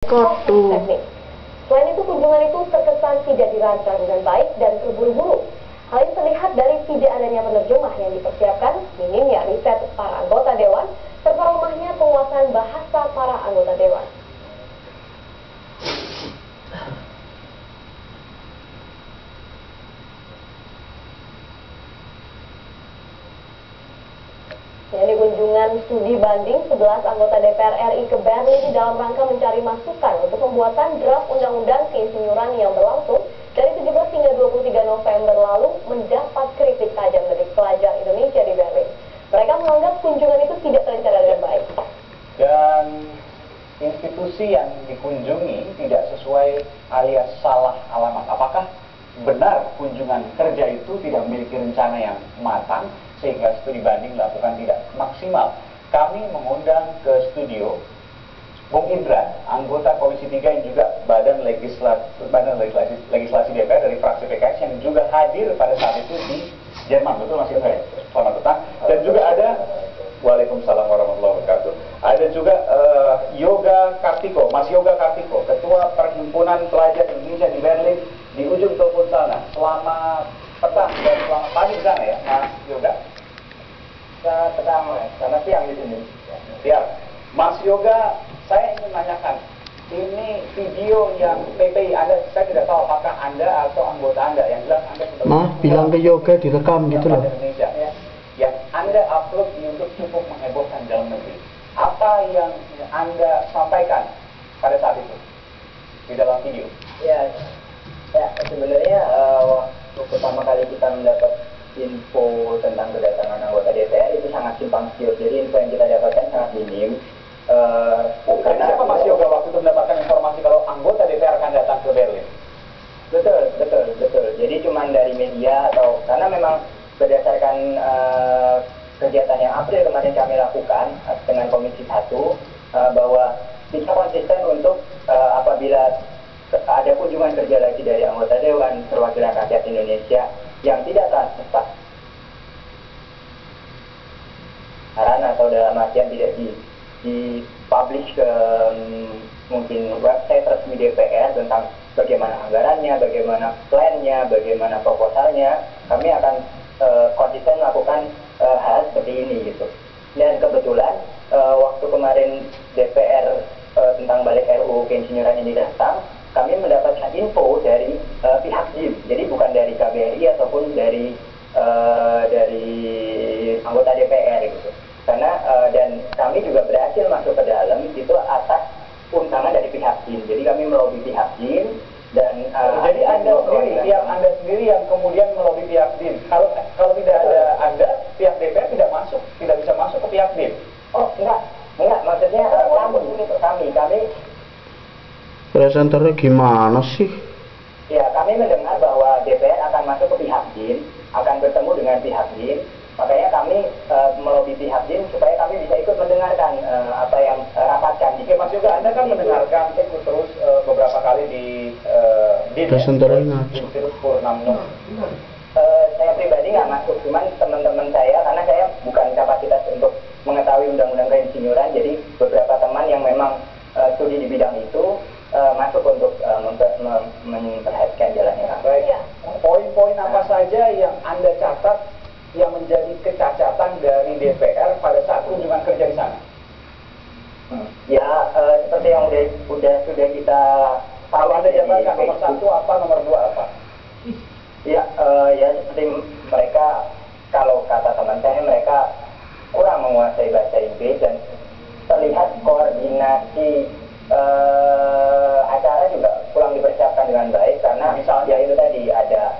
Kotu. teknik. Selain itu, kunjungan itu terkesan tidak dirancang dengan baik dan terburu-buru. Hal ini terlihat dari tidak adanya penerjemah yang dipersiapkan, minimnya riset para anggota dewan, serta lemahnya penguasaan bahasa para anggota dewan. Ini kunjungan studi banding 11 anggota DPR RI ke Berlin dalam rangka mencari masukan untuk pembuatan draft undang-undang keinsinyuran yang berlangsung dari 17 hingga 23 November lalu mendapat kritik tajam dari pelajar Indonesia di Berlin. Mereka menganggap kunjungan itu tidak terencana dengan baik. Dan institusi yang dikunjungi tidak sesuai alias salah alamat. Apakah benar kunjungan kerja itu tidak memiliki rencana yang matang sehingga studi banding dilakukan tidak maksimal? Kami mengundang ke studio Bung Indra, anggota Komisi 3 yang juga Badan Legislasi DPR dari fraksi PKS yang juga hadir pada saat itu di Jerman. Betul Mas Indra ya? Selamat datang. Dan juga ada Waalaikumsalam warahmatullahi wabarakatuh. Ada juga Yoga Kartiko, Mas Yoga Kartiko, Ketua Perhimpunan Pelajar Indonesia di Berlin di ujung telepon sana. Selamat petang dan selamat pagi di sana ya, Mas Yoga. Selamat petang, selamat siang di sini. Siap. Mas Yoga, saya ingin menanyakan, ini video yang PPI Anda, saya tidak tahu apakah Anda atau anggota Anda yang jelas Anda sudah Bilang ke Yoga direkam gitu loh. Indonesia ya, yang Anda upload di YouTube cukup menghebohkan dalam negeri. Apa yang Anda sampaikan pada saat itu di dalam video? Ya sebenarnya waktu pertama kali kita mendapat info tentang kedatangan anggota DPR itu sangat simpang siur. Jadi info yang kita dapatkan sangat minim. Karena siapa Mas Yoga waktu itu mendapatkan informasi kalau anggota DPR akan datang ke Berlin? Betul. Jadi cuma dari media atau karena memang berdasarkan kegiatan yang April kemarin kami lakukan dengan Komisi 1 bahwa kita konsisten untuk apabila ada kunjungan kerja lagi dari anggota Dewan Perwakilan Rakyat Indonesia yang tidak transparan atau dalam artian tidak dipublish ke mungkin website resmi DPR tentang bagaimana anggarannya, bagaimana plannya, bagaimana proposalnya, kami akan konsisten melakukan hal seperti ini gitu. Dan kebetulan waktu kemarin DPR tentang balik RUU keinsinyuran ini datang, kami mendapatkan info dari pihak DIM, jadi bukan dari KBRI ataupun dari anggota DPR gitu. Karena dan kami juga berhasil masuk ke dalam itu atas undangan dari pihak DIM. Jadi kami melobi pihak DIM dan jadi Anda sendiri yang kemudian melobi pihak DIM. Kalau tidak ada Anda, pihak DPR tidak bisa masuk ke pihak DIM. Oh enggak, maksudnya kami Presenternya gimana sih? ya kami mendengar bahwa DPR akan masuk ke pihak DIM, akan bertemu dengan pihak DIM. Makanya kami melobi pihak DIM supaya kami bisa ikut mendengarkan apa yang rapatkan. Oke, Mas Yoga, Anda kan mendengarkan terus beberapa kali di DIM, Institut Purnamno. Saya pribadi nggak masuk, cuman teman-teman saya, karena saya bukan kapasitas untuk mengetahui undang-undang keinsinyuran, jadi beberapa teman yang memang studi di bidang itu masuk untuk memperhatikan jalannya. Baik, poin-poin apa saja yang Anda catat yang menjadi kecacatan dari DPR pada saat kunjungan kerja di sana? Seperti yang sudah kita kalau Anda jabarkan nomor 1 apa, nomor 2 apa? Ya seperti mereka, kalau kata teman saya, mereka kurang menguasai bahasa Inggris dan terlihat koordinasi acara juga kurang dipersiapkan dengan baik karena misalnya itu tadi ada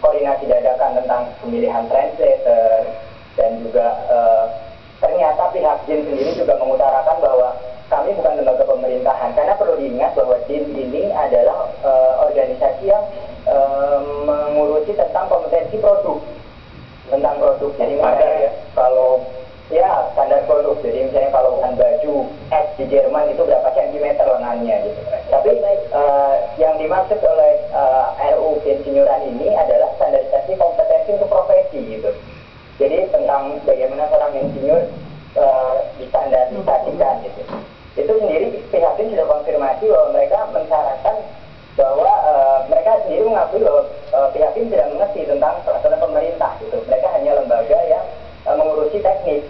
koordinasi dadakan tentang pemilihan translator dan juga ternyata pihak DIN sendiri juga mengutarakan bahwa kami bukan lembaga pemerintahan, karena perlu diingat bahwa DIN ini adalah organisasi yang mengurusi tentang kompetensi produk, jadi misalnya kalau standar produk, jadi misalnya kalau bukan baju X di Jerman itu berapa sentimeter lengannya gitu. Tapi yang dimaksud oleh RUU keinsinyuran ini adalah standarisasi kompetensi untuk profesi gitu. Jadi tentang bagaimana seorang insinyur distandarisasikan gitu. mengkonfirmasi bahwa mereka mensyaratkan bahwa mereka sendiri mengakui bahwa pihak ini tidak mengerti tentang peraturan pemerintah gitu. Mereka hanya lembaga yang mengurusi teknis.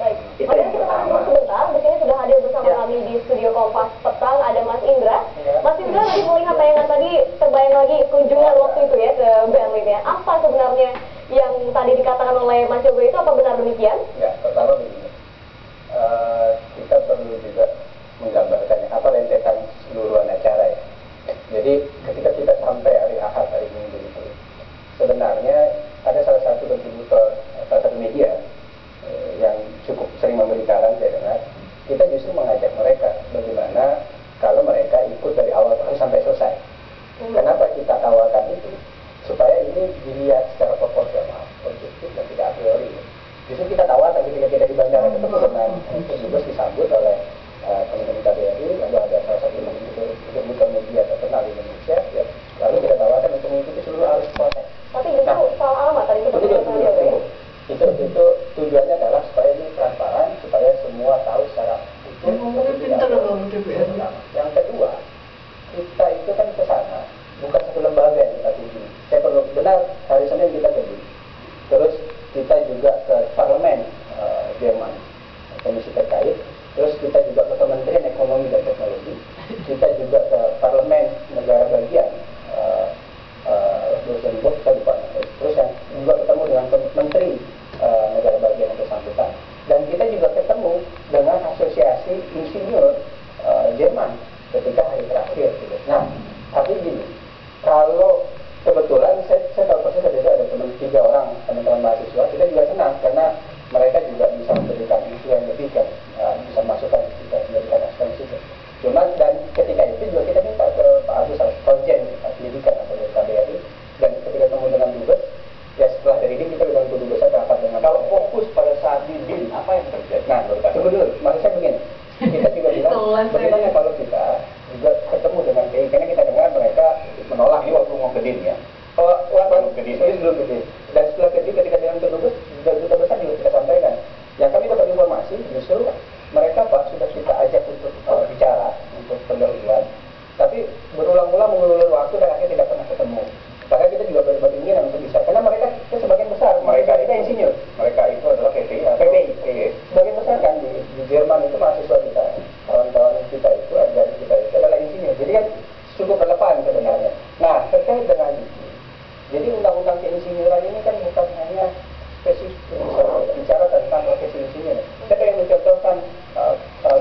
Baik, Itu makanya yang kita pertama. tunggu sebentar. Di sini sudah hadir bersama Ya. kami di studio Kompas Petang ada Mas Indra. Ya. Mas Indra tadi melihat tayangan tadi, terbayang lagi kunjungan waktu itu ya ke Berlin ya. Apa sebenarnya yang tadi dikatakan oleh Mas Yogo itu, apa benar demikian? Ya, pertama begini, kita perlu juga menggambarkan apa rentetan seluruhan acara ya. Jadi ketika kita sampai hari Ahad, hari Minggu itu, sebenarnya ada salah satu kontributor, salah satu media yang cukup sering memberikan saya dengar, kita justru mengajak mereka bagaimana kalau mereka ikut dari awal harus sampai selesai. Kenapa kita tawarkan itu? Supaya ini dilihat secara proporsional, objektif dan tidak a priori. Justru kita tawarkan ketika kita di bandara ketemu dengan petugas disambut oleh teman-teman KBRI, lalu ada salah satu kontributor media terkenal di Indonesia, ya, lalu kita tawarkan untuk mengikuti seluruh arus proses. Tapi justru soal alamat tadi seperti yang Mas Yogo ya. Itu tujuannya adalah supaya ini transparan, supaya semua tahu secara utuh. Yang kedua, kita itu kan ke sana bukan satu lembaga yang kita kunjungi. Saya perlu benar, hari Senin kita pergi. Terus kita juga ke parlemen Jerman, komisi terkait. Terus kita juga ke Kementerian Ekonomi dan Teknologi. Kita juga ke parlemen negara bagian Luxembourg, kita lupa. Terus yang juga ketemu dengan menteri negara bagian yang bersangkutan. Dan kita juga ketemu dengan asosiasi insinyur Jerman ketika hari terakhir. Gitu. Nah, tapi gini, kalau kebetulan saya tahu persis ada tiga orang teman-teman mahasiswa, kita juga senang karena mereka juga bisa memberikan isu yang lebih kan, bisa masukkan juga memberikan aspirasi. Cuma dan ketika itu juga kita minta ke Pak Agus Konjen pendidikan atau dari KBRI, dan ketika ketemu dengan dubes, ya setelah dari ini kita dengan dubes rapat dengan Kalau fokus pada saat di BIN, apa yang terjadi? nah, tunggu dulu, maksud saya begini, kita juga bilang bagaimana kalau kita juga ketemu dengan KI, karena kita dengar mereka Menolak ini waktu mau ke DIN ya? waktu ke DIN. belum ke DIN. Dan setelah ketika dengan kedubes, duta besar juga kita sampaikan. Yang kami dapat informasi justru mereka Pak sudah kita ajak untuk bicara untuk pendahuluan, tapi berulang-ulang mengulur waktu dan akhirnya tidak pernah ketemu. Karena kita juga berkeinginan untuk bisa, karena mereka sebagian besar mereka itu insinyur. Mereka itu adalah PPI atau PPI. Sebagian besar kan di Jerman itu mahasiswa kita, kawan-kawan kita itu, ajaran kita itu adalah insinyur. Jadi kan cukup relevan sebenarnya. Nah, terkait dengan itu, jadi undang-undang keinsinyuran ini kan bukan hanya spesifik bicara tentang profesi insinyur. Saya pengen mencontohkan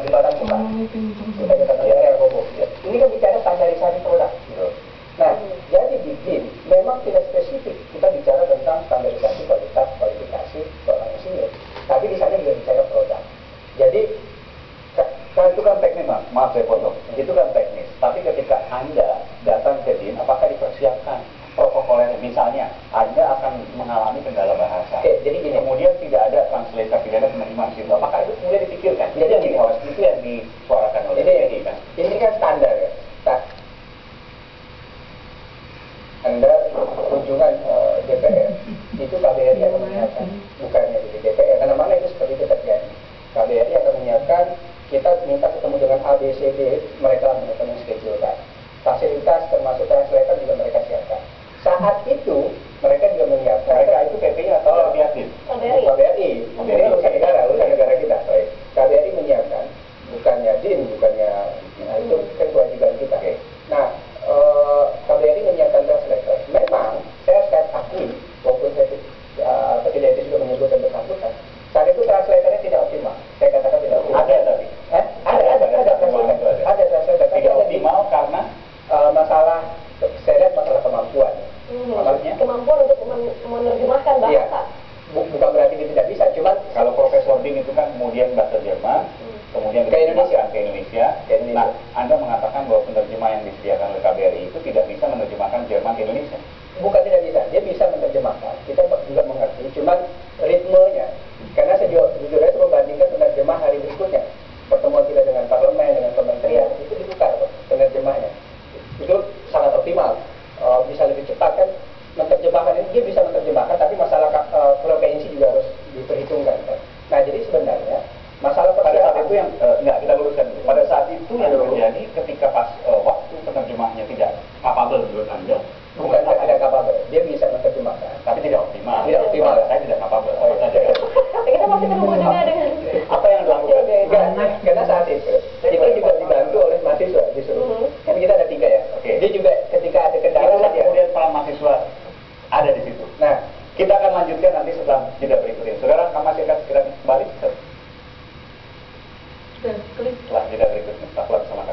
jembatan Kupang, sebagai kata daerah Bobo. Ini kan bicara standarisasi produk. Gitu. Nah, jadi di BIN memang tidak spesifik kita bicara tentang standarisasi kualitas kualifikasi seorang insinyur, tapi di sana juga bicara produk. Jadi Kalau itu kan teknis, maaf saya potong. Itu kan teknis. Tapi ketika Anda datang ke DIN, apakah dipersiapkan protokoler? Misalnya, Anda akan mengalami kendala bahasa. Oke, jadi gini. Kemudian tidak ada translator, tidak ada penerjemah situ. Apakah itu kemudian dipikirkan? Jadi yang gini. itu yang disuarakan oleh PPI kan? Ini kan standar ya. Anda kunjungan DPR itu KBRI akan menyiapkan, bukannya di DPR. Karena mana itu seperti itu terjadi. KBRI akan menyiapkan, kita minta ketemu dengan ABCD, mereka men-schedule-kan. Fasilitas termasuk translator juga mereka siapkan. Saat itu mereka juga menyiapkan. Mereka itu PPI atau dari pihak DIN? KBRI. KBRI. Ini urusan negara kita. KBRI menyiapkan, bukannya DIN, bukannya itu kan kewajiban kita. Nah, KBRI menyiapkan translator. Memang saya harus akui, walaupun saya tidak itu juga menyebut dan bersangkutan, saat itu translatornya tidak optimal. Saya katakan tidak optimal. Ada tapi? Ada translator. Ada translator. Tidak optimal karena masalah, saya lihat masalah kemampuan. Maksudnya? Kemampuan untuk menerjemahkan Iya. bahasa. Bukan berarti dia tidak bisa, cuman kalau Profesor Din itu kan kemudian bahasa Jerman, kemudian Ke Indonesia. ke Indonesia. Ke Indonesia. Nah, Anda mengatakan bahwa penerjemah yang disediakan oleh KBRI itu tidak bisa menerjemahkan Jerman ke Indonesia. bukan tidak bisa, dia bisa menerjemahkan. Kita juga mengerti, cuman ritmenya. Karena sejujurnya itu membandingkan penerjemah hari berikutnya. Pertemuan kita dengan parlemen, dengan kementerian, itu ditukar penerjemahnya. Itu sangat optimal. Bisa lebih cepat kan. Menerjemahkan ini dia bisa menerjemahkan, tapi masalah frekuensi juga harus diperhitungkan kan. Nah, jadi sebenarnya masalah Pada saat persiapan itu yang enggak kita luruskan dulu. Pada saat itu yang terjadi ketika tapi tidak optimal. Tidak optimal. Saya tidak kapabel. Saja kan. Kita masih terhubung juga dengan Apa yang dilakukan? Karena saat itu kita juga dibantu oleh mahasiswa justru. Kan kita ada 3 ya. Oke. Dia juga ketika ada kendala Itulah dia. kemudian para mahasiswa ada di situ. Nah, Kita akan lanjutkan nanti setelah jeda berikut ini. Saudara, kamu masih akan segera kembali setelah jeda berikut ini. Tetaplah bersama kami.